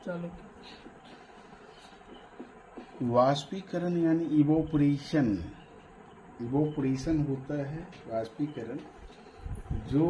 चलो। वाष्पीकरण यानी इवोपरेशन। इवोपरेशन होता है वाष्पीकरण, जो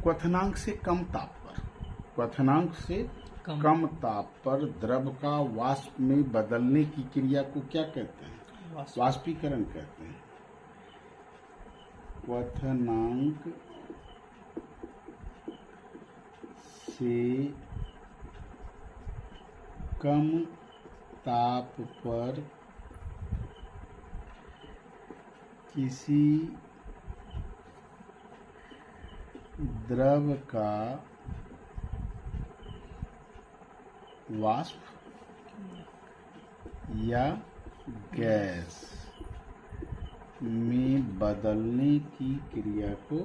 क्वथनांक से कम ताप पर द्रव का वाष्प में बदलने की क्रिया को क्या कहते हैं? वाष्पीकरण कहते हैं। क्वथनांक से कम ताप पर किसी द्रव का वाष्प या गैस में बदलने की क्रिया को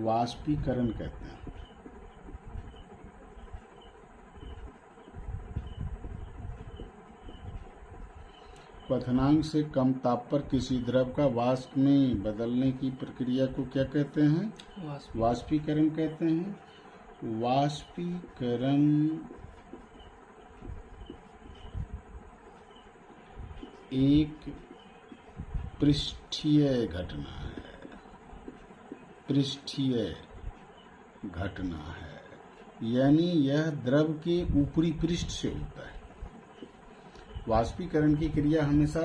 वाष्पीकरण कहते हैं। क्वथनांक से कम ताप पर किसी द्रव का वाष्प में बदलने की प्रक्रिया को क्या कहते हैं? वाष्पीकरण कहते हैं। वाष्पीकरण एक पृष्ठीय घटना है, यानी यह द्रव के ऊपरी पृष्ठ से होता है। वाष्पीकरण की क्रिया हमेशा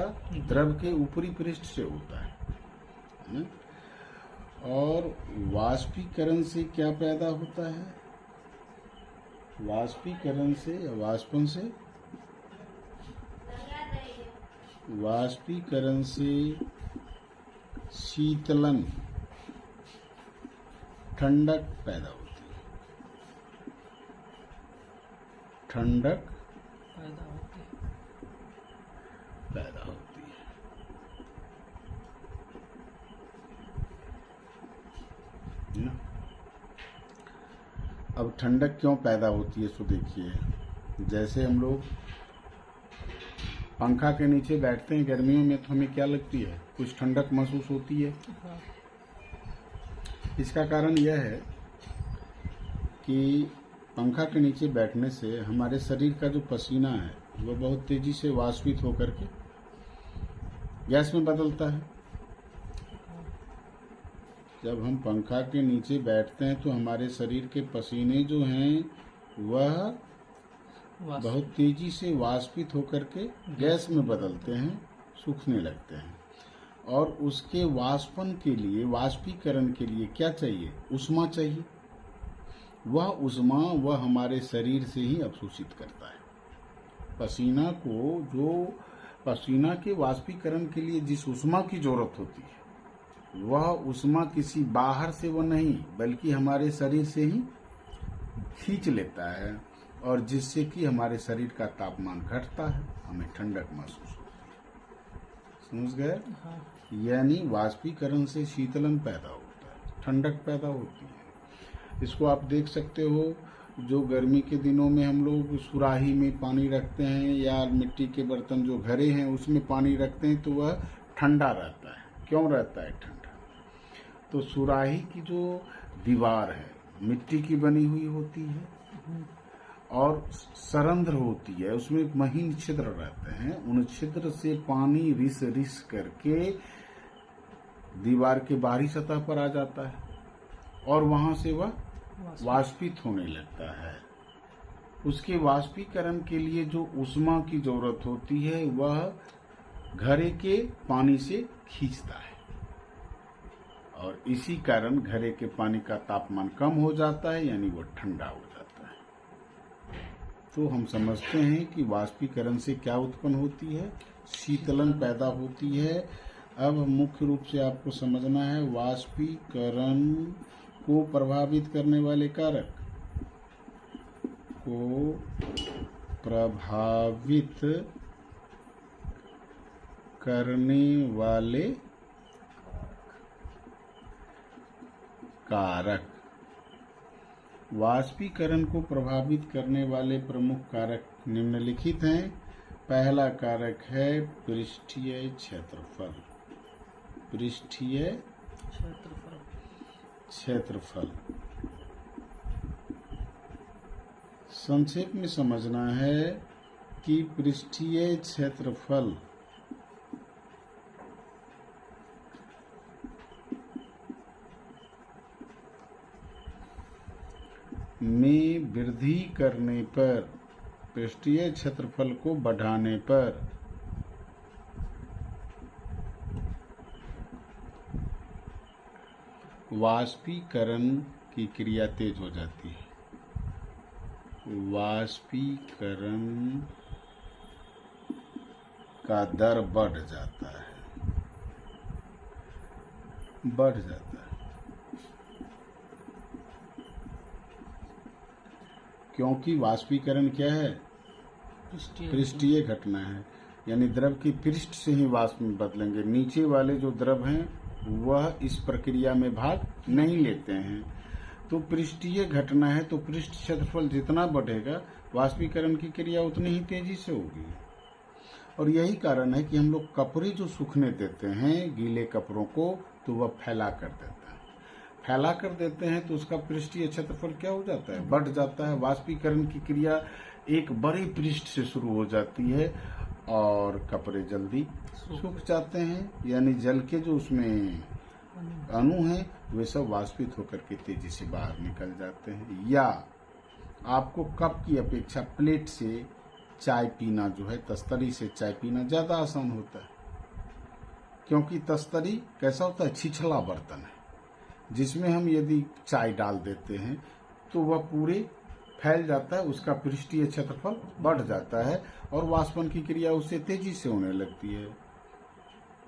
द्रव के ऊपरी पृष्ठ से होता है। और वाष्पीकरण से क्या पैदा होता है? वाष्पीकरण से या वाष्पीकरण से शीतलन, ठंडक पैदा होती है। ठंडक पैदा होती है। अब ठंडक क्यों पैदा होती है? सो देखिए, जैसे हम लोग पंखा के नीचे बैठते हैं गर्मियों में, तो हमें क्या लगती है? कुछ ठंडक महसूस होती है। इसका कारण यह है कि पंखा के नीचे बैठने से हमारे शरीर का जो पसीना है वो बहुत तेजी से वाष्पित होकर के गैस में बदलता है। जब हम पंखा के नीचे बैठते हैं तो हमारे शरीर के पसीने जो हैं वह बहुत तेजी से वाष्पित होकर के गैस में बदलते हैं, सूखने लगते हैं। और उसके वाष्पन के लिए, वाष्पीकरण के लिए क्या चाहिए? ऊष्मा चाहिए। वह ऊष्मा वह हमारे शरीर से ही अवशोषित करता है। पसीना के वाष्पीकरण के लिए जिस ऊष्मा की जरूरत होती है, वह ऊष्मा किसी बाहर से वो नहीं, बल्कि हमारे शरीर से ही खींच लेता है, और जिससे कि हमारे शरीर का तापमान घटता है, हमें ठंडक महसूस होती है। समझ गए? यानी वाष्पीकरण से शीतलन पैदा होता है, ठंडक पैदा होती है। इसको आप देख सकते हो, जो गर्मी के दिनों में हम लोग सुराही में पानी रखते हैं या मिट्टी के बर्तन जो घड़े हैं उसमें पानी रखते हैं, तो वह ठंडा रहता है। क्यों रहता है ठंडा? तो सुराही की जो दीवार है मिट्टी की बनी हुई होती है और सरंध्र होती है, उसमें महीन छिद्र रहते हैं। उन छिद्र से पानी रिस करके दीवार के बाहरी सतह पर आ जाता है और वहां से वह वाष्पित होने लगता है। उसके वाष्पीकरण के लिए जो ऊष्मा की जरूरत होती है वह घड़े के पानी से खींचता है, और इसी कारण घड़े के पानी का तापमान कम हो जाता है, यानी वो ठंडा हो जाता है। तो हम समझते हैं कि वाष्पीकरण से क्या उत्पन्न होती है? शीतलन पैदा होती है। अब मुख्य रूप से आपको समझना है वाष्पीकरण को प्रभावित करने वाले कारक। वाष्पीकरण को प्रभावित करने वाले प्रमुख कारक निम्नलिखित हैं। पहला कारक है पृष्ठीय क्षेत्रफल। पृष्ठीय क्षेत्रफल संक्षेप में समझना है कि पृष्ठीय क्षेत्रफल में वृद्धि करने पर, पृष्ठीय क्षेत्रफल को बढ़ाने पर वाष्पीकरण की क्रिया तेज हो जाती है। वाष्पीकरण का दर बढ़ जाता है। क्योंकि वाष्पीकरण क्या है? पृष्ठीय घटना है, यानी द्रव की पृष्ठ से ही वाष्प में बदलेंगे। नीचे वाले जो द्रव हैं वह इस प्रक्रिया में भाग नहीं लेते हैं। तो पृष्ठीय घटना है, तो पृष्ठ क्षेत्रफल जितना बढ़ेगा वाष्पीकरण की क्रिया उतनी ही तेजी से होगी। और यही कारण है कि हम लोग कपड़े जो सूखने देते हैं, गीले कपड़ों को, तो वह फैला कर देता है। फैला कर देते हैं तो उसका पृष्ठीय क्षेत्रफल क्या हो जाता है? बढ़ जाता है। वाष्पीकरण की क्रिया एक बड़े पृष्ठ से शुरू हो जाती है और कपड़े जल्दी सूख जाते हैं, यानी जल के जो उसमें अणु हैं वे सब वाष्पित होकर के तेजी से बाहर निकल जाते हैं। या आपको कप की अपेक्षा प्लेट से चाय पीना जो है, तस्तरी से चाय पीना ज्यादा आसान होता है, क्योंकि तस्तरी कैसा होता है? छिछला बर्तन है, जिसमें हम यदि चाय डाल देते हैं तो वह पूरे फैल जाता है, उसका पृष्ठीय क्षेत्रफल बढ़ जाता है और वाष्पन की क्रिया उससे तेजी से होने लगती है।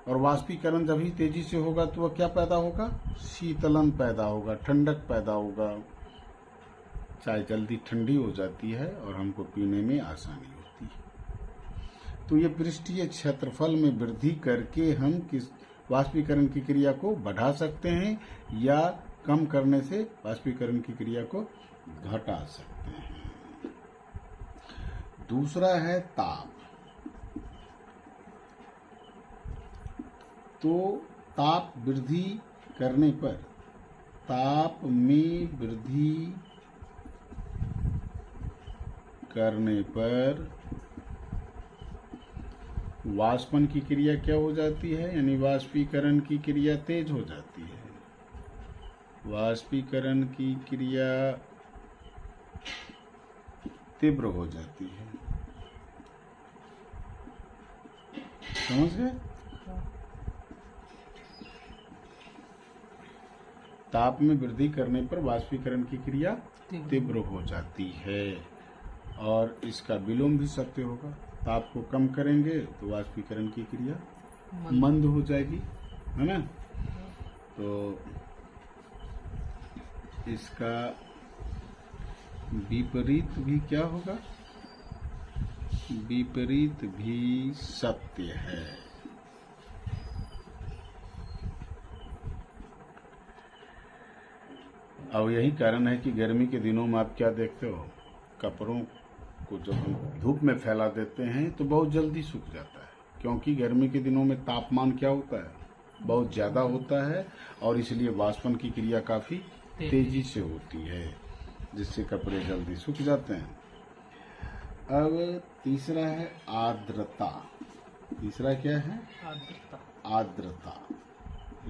और वाष्पीकरण जब ही तेजी से होगा तो वह क्या पैदा होगा? शीतलन पैदा होगा, ठंडक पैदा होगा। चाय जल्दी ठंडी हो जाती है और हमको पीने में आसानी होती है। तो ये पृष्ठीय क्षेत्रफल में वृद्धि करके हम किस वाष्पीकरण की क्रिया को बढ़ा सकते हैं या कम करने से वाष्पीकरण की क्रिया को घटा सकते हैं। दूसरा है ताप। तो ताप वृद्धि करने पर, ताप में वृद्धि करने पर वाष्पन की क्रिया क्या हो जाती है? यानी वाष्पीकरण की क्रिया तेज हो जाती है। वाष्पीकरण की क्रिया तीव्र हो जाती है। समझ गए? ताप में वृद्धि करने पर वाष्पीकरण की क्रिया तीव्र हो जाती है और इसका विलोम भी सत्य होगा। ताप को कम करेंगे तो वाष्पीकरण की क्रिया मंद हो जाएगी, है ना? तो इसका विपरीत भी क्या होगा? विपरीत भी सत्य है। अब यही कारण है कि गर्मी के दिनों में आप क्या देखते हो? कपड़ों को जब हम धूप में फैला देते हैं तो बहुत जल्दी सूख जाता है, क्योंकि गर्मी के दिनों में तापमान क्या होता है? बहुत ज्यादा होता है और इसलिए वाष्पन की क्रिया काफी तेजी से होती है, जिससे कपड़े जल्दी सूख जाते हैं। अब तीसरा है आर्द्रता। तीसरा क्या है? आर्द्रता,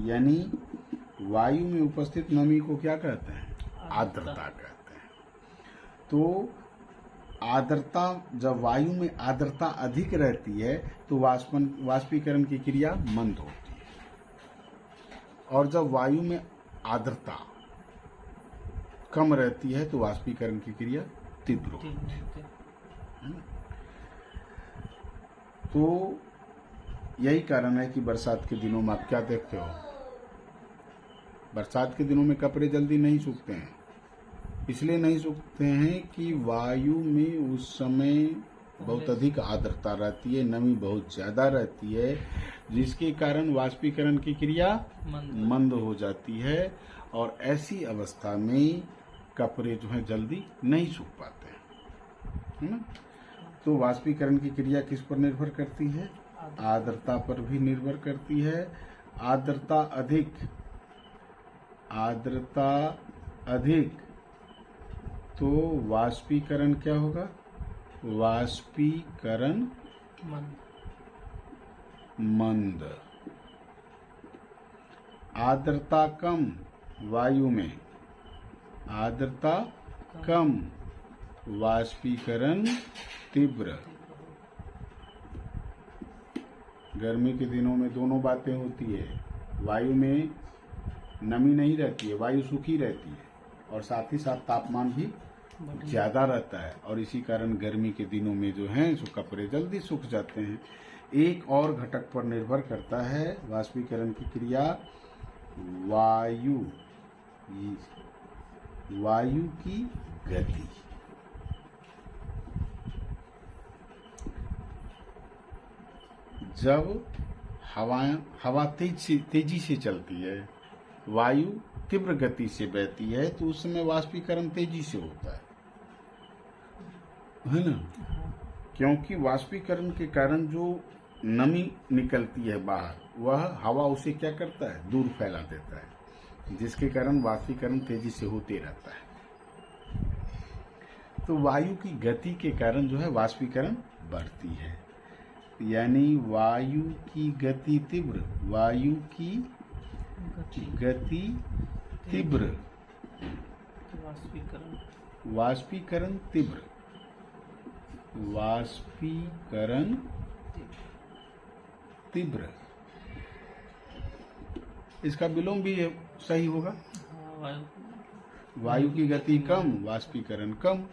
यानी वायु में उपस्थित नमी को क्या कहते हैं? आर्द्रता कहते हैं। तो आर्द्रता, जब वायु में आर्द्रता अधिक रहती है तो वाष्पीकरण की क्रिया मंद होती है, और जब वायु में आर्द्रता कम रहती है तो वाष्पीकरण की क्रिया तीव्र होती है। तो यही कारण है कि बरसात के दिनों में आप क्या देखते हो? बरसात के दिनों में कपड़े जल्दी नहीं सूखते हैं। इसलिए नहीं सूखते हैं कि वायु में उस समय बहुत अधिक आर्द्रता रहती है, नमी बहुत ज्यादा रहती है, जिसके कारण वाष्पीकरण की क्रिया मंद हो जाती है और ऐसी अवस्था में कपड़े जो है जल्दी नहीं सूख पाते हैं, है ना? तो वाष्पीकरण की क्रिया किस पर निर्भर करती है? आर्द्रता पर भी निर्भर करती है। आर्द्रता अधिक तो वाष्पीकरण क्या होगा? वाष्पीकरण मंद। आर्द्रता कम वायु में, आर्द्रता कम वाष्पीकरण तीव्र। गर्मी के दिनों में दोनों बातें होती है, वायु में नमी नहीं रहती है, वायु सूखी रहती है और साथ ही साथ तापमान भी ज्यादा रहता है और इसी कारण गर्मी के दिनों में जो है सो कपड़े जल्दी सूख जाते हैं। एक और घटक पर निर्भर करता है वाष्पीकरण की क्रिया, वायु की गति। जब हवा तेजी से चलती है, वायु तीव्र गति से बहती है, तो उस समय वाष्पीकरण तेजी से होता है ना? क्योंकि वाष्पीकरण के कारण जो नमी निकलती है बाहर, वह हवा उसे क्या करता है? दूर फैला देता है, जिसके कारण वाष्पीकरण तेजी से होते रहता है। तो वायु की गति के कारण जो है वाष्पीकरण बढ़ती है, यानी वायु की गति तीव्र, वायु की गति तीव्र, वाष्पीकरण तीव्र, वाष्पीकरण तीव्र। इसका विलोम भी सही होगा, वायु की गति कम, वाष्पीकरण कम।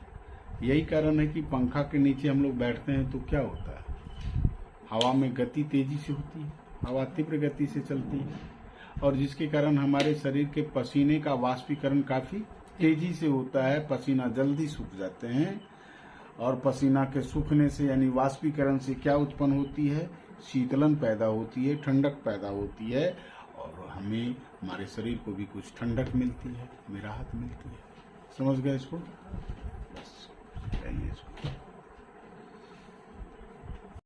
यही कारण है कि पंखा के नीचे हम लोग बैठते हैं तो क्या होता है? हवा में गति तेजी से होती है, हवा तीव्र गति से चलती है और जिसके कारण हमारे शरीर के पसीने का वाष्पीकरण काफी तेजी से होता है, पसीना जल्दी सूख जाते हैं और पसीना के सूखने से यानी वाष्पीकरण से क्या उत्पन्न होती है? शीतलन पैदा होती है, ठंडक पैदा होती है और हमें हमारे शरीर को भी कुछ ठंडक मिलती है, हमें राहत मिलती है। समझ गए इसको? बस यही है इसको।